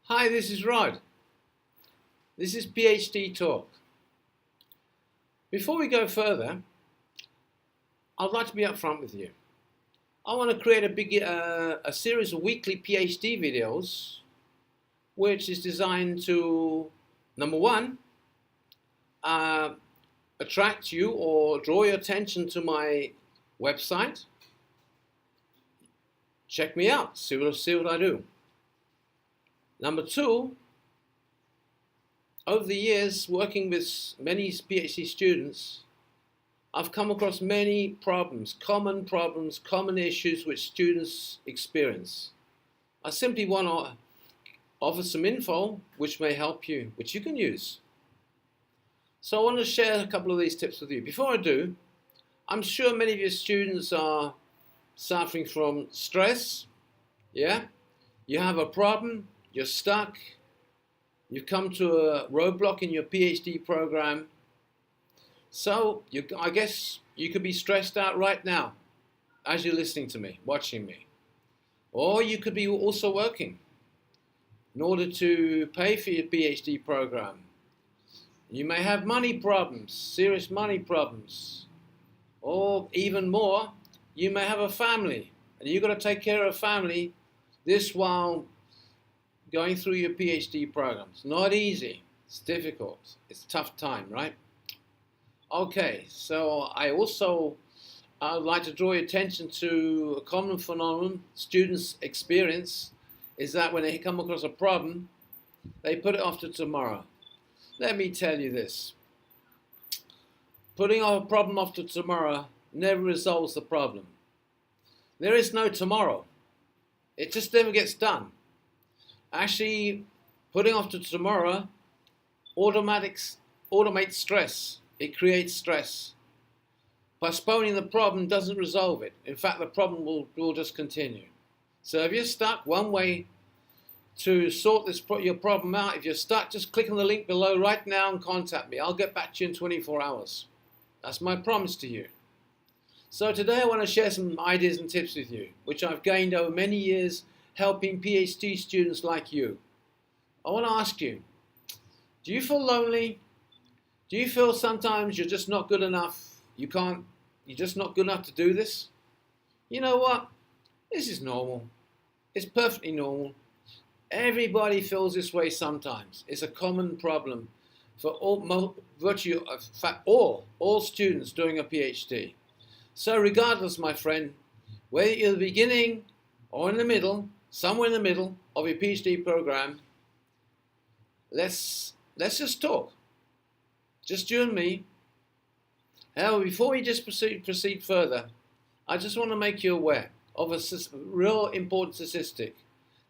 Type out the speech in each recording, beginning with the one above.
Hi, this is Rod. This is PhD Talk. Before we go further, I'd like to be upfront with you. I want to create a series of weekly PhD videos, which is designed to, number one, attract you or draw your attention to my website. Check me out, see what I do. Number two, over the years working with many PhD students, I've come across many problems, common issues which students experience. I simply want to offer some info which may help you, which you can use. So I want to share a couple of these tips with you. Before I do, I'm sure many of your students are suffering from stress. Yeah? You have a problem, you're stuck, you've come to a roadblock in your PhD program. So I guess you could be stressed out right now as you're listening to me, watching me. Or you could be also working in order to pay for your PhD program. You may have money problems, serious money problems. Or even more, you may have a family and you've got to take care of a family, this while going through your PhD program. It's not easy, it's difficult, it's a tough time, right? Okay, so I would like to draw your attention to a common phenomenon students experience is that when they come across a problem, they put it off to tomorrow. Let me tell you this. Putting a problem off to tomorrow never resolves the problem. There is no tomorrow. It just never gets done. Actually, putting off to tomorrow automates stress. It creates stress. Postponing the problem doesn't resolve it. In fact, the problem will just continue. So if you're stuck, one way to sort your problem out, if you're stuck, just click on the link below right now and contact me. I'll get back to you in 24 hours. That's my promise to you. So today I want to share some ideas and tips with you, which I've gained over many years helping PhD students like you. I want to ask you, do you feel lonely? Do you feel sometimes you're just not good enough? You're just not good enough to do this? You know what? This is normal. It's perfectly normal. Everybody feels this way sometimes. It's a common problem for all students doing a PhD. So regardless, my friend, whether you're at the beginning or in the middle, somewhere in the middle of your PhD program, let's just talk. Just you and me. However, before we just proceed further, I just want to make you aware of a real important statistic.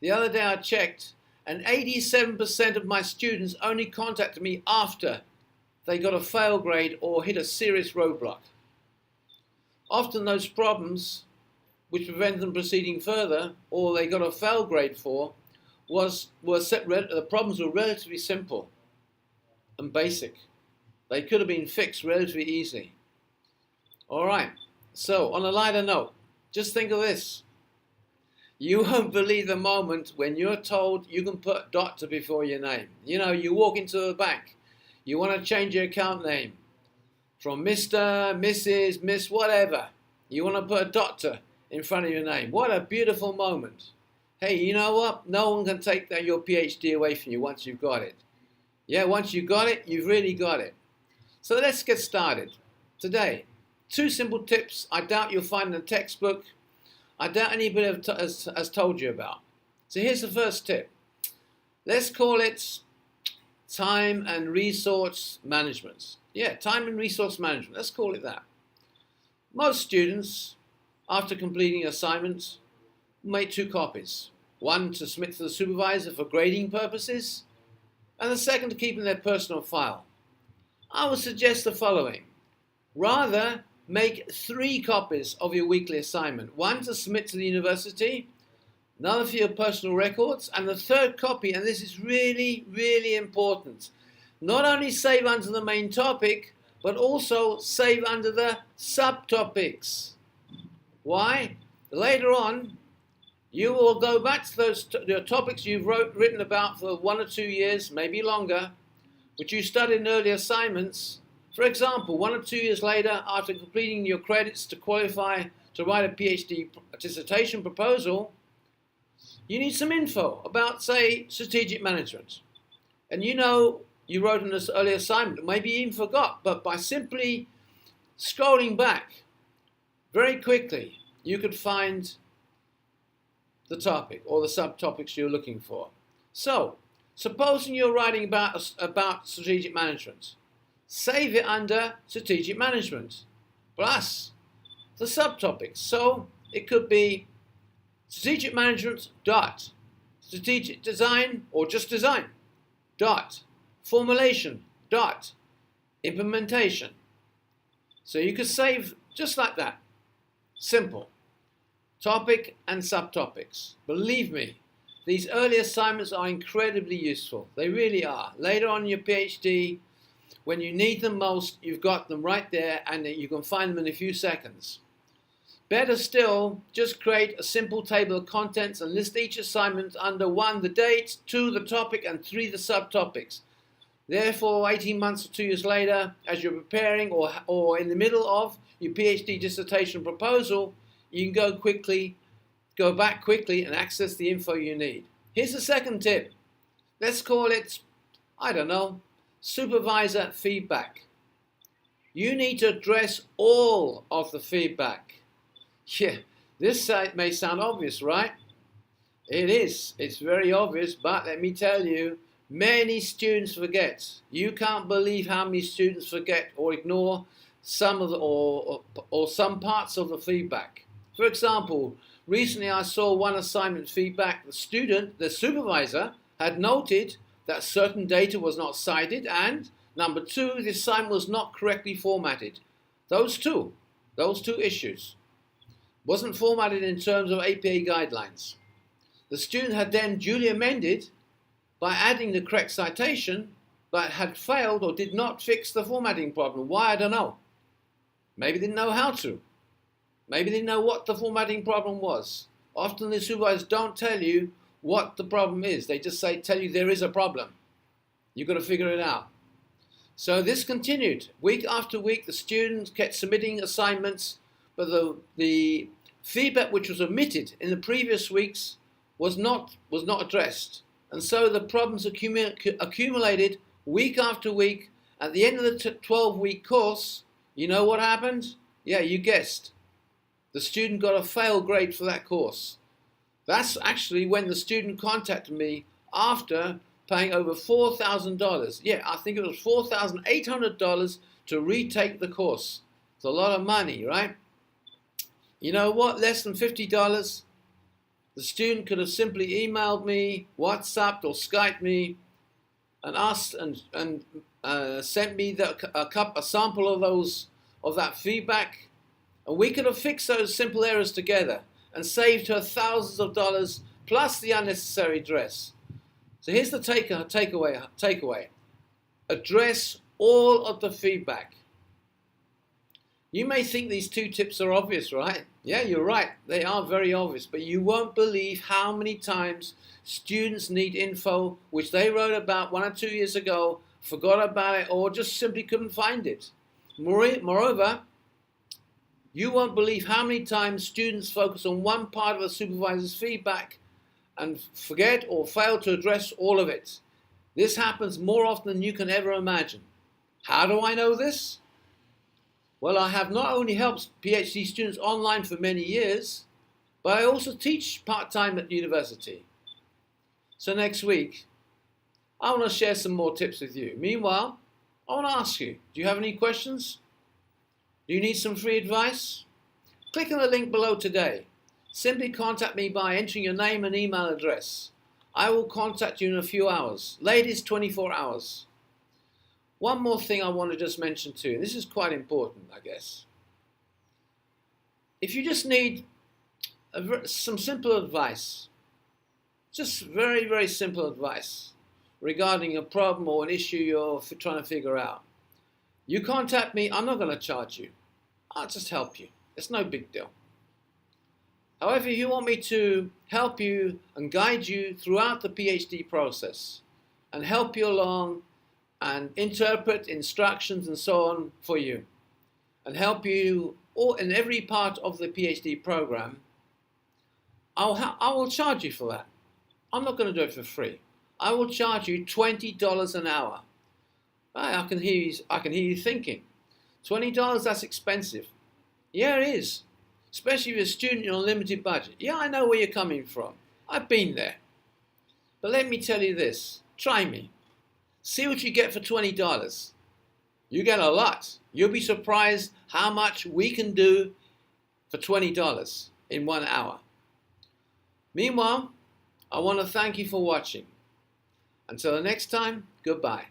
The other day I checked, and 87% of my students only contacted me after they got a fail grade or hit a serious roadblock. Often those problems which prevent them proceeding further, or they got a fail grade for, the problems were relatively simple and basic. They could have been fixed relatively easily. All right, so on a lighter note, just think of this. You won't believe the moment when you're told you can put doctor before your name. You know, you walk into a bank, you want to change your account name from Mr., Mrs., Miss, whatever. You want to put a doctor in front of your name. What a beautiful moment. Hey, you know what? No one can take your PhD away from you once you've got it. Yeah, once you've got it, you've really got it. So let's get started. Today, 2 simple tips I doubt you'll find in a textbook. I doubt anybody has told you about. So here's the first tip. Let's call it time and resource management. Yeah, time and resource management. Let's call it that. Most students, after completing assignments, make 2 copies. One to submit to the supervisor for grading purposes, and the second to keep in their personal file. I would suggest the following. Rather, make 3 copies of your weekly assignment. One to submit to the university, another for your personal records, and the third copy, and this is really, really important, not only save under the main topic, but also save under the subtopics. Why? Later on, You will go back to those the topics you've written about for 1 or 2 years, maybe longer, which you studied in early assignments. For example, 1 or 2 years later, after completing your credits to qualify to write a PhD dissertation proposal, you need some info about, say, strategic management. And you know you wrote in this early assignment, maybe you even forgot, but by simply scrolling back very quickly, you could find the topic or the subtopics you're looking for. So, supposing you're writing about strategic management, save it under strategic management plus the subtopics. So it could be strategic management dot strategic design or just design dot formulation dot implementation. So you could save just like that. Simple. Topic and subtopics. Believe me, these early assignments are incredibly useful. They really are. Later on in your PhD, when you need them most, you've got them right there and you can find them in a few seconds. Better still, just create a simple table of contents and list each assignment under 1, the date, 2, the topic, and 3, the subtopics. Therefore, 18 months or 2 years later, as you're preparing or in the middle of your PhD dissertation proposal, you can go back quickly and access the info you need. Here's the second tip. Let's call it, I don't know, supervisor feedback. You need to address all of the feedback. Yeah, this may sound obvious, right? It is. It's very obvious, but let me tell you, many students forget. You can't believe how many students forget or ignore some of the, or some parts of the feedback. For example, recently I saw one assignment feedback. The supervisor, had noted that certain data was not cited, and number 2, the assignment was not correctly formatted. Those two issues. Wasn't formatted in terms of APA guidelines. The student had then duly amended by adding the correct citation, but had failed or did not fix the formatting problem. Why? I don't know. Maybe didn't know how to. Maybe didn't know what the formatting problem was. Often the supervisors don't tell you what the problem is. They just tell you there is a problem. You've got to figure it out. So this continued. Week after week, the students kept submitting assignments, but the feedback which was omitted in the previous weeks was not addressed. And so the problems accumulated week after week. At the end of the 12-week course, you know what happened? Yeah, you guessed. The student got a fail grade for that course. That's actually when the student contacted me after paying over $4,000. Yeah, I think it was $4,800 to retake the course. It's a lot of money, right? You know what? Less than $50. The student could have simply emailed me, WhatsApped or Skyped me, and asked and sent me a sample of that feedback, and we could have fixed those simple errors together and saved her thousands of dollars plus the unnecessary dress. So here's the takeaway. Address all of the feedback. You may think these 2 tips are obvious, right? Yeah, you're right. They are very obvious, but you won't believe how many times students need info which they wrote about 1 or 2 years ago, forgot about it, or just simply couldn't find it. Moreover, you won't believe how many times students focus on one part of a supervisor's feedback and forget or fail to address all of it. This happens more often than you can ever imagine. How do I know this? Well, I have not only helped PhD students online for many years, but I also teach part-time at university. So next week, I want to share some more tips with you. Meanwhile, I want to ask you, do you have any questions? Do you need some free advice? Click on the link below today. Simply contact me by entering your name and email address. I will contact you in a few hours, latest 24 hours. One more thing I want to just mention too, and this is quite important, I guess. If you just need some simple advice, just very, very simple advice regarding a problem or an issue you're trying to figure out, you contact me. I'm not going to charge you. I'll just help you. It's no big deal. However, if you want me to help you and guide you throughout the PhD process and help you along and interpret instructions and so on for you and help you all in every part of the PhD program, I will charge you for that. I'm not going to do it for free. I will charge you $20 an hour. I can hear you thinking, $20, that's expensive. Yeah, it is. Especially if you're a student on a limited budget. Yeah, I know where you're coming from. I've been there. But let me tell you this. Try me. See what you get for $20. You get a lot. You'll be surprised how much we can do for $20 in 1 hour. Meanwhile, I want to thank you for watching. Until the next time, goodbye.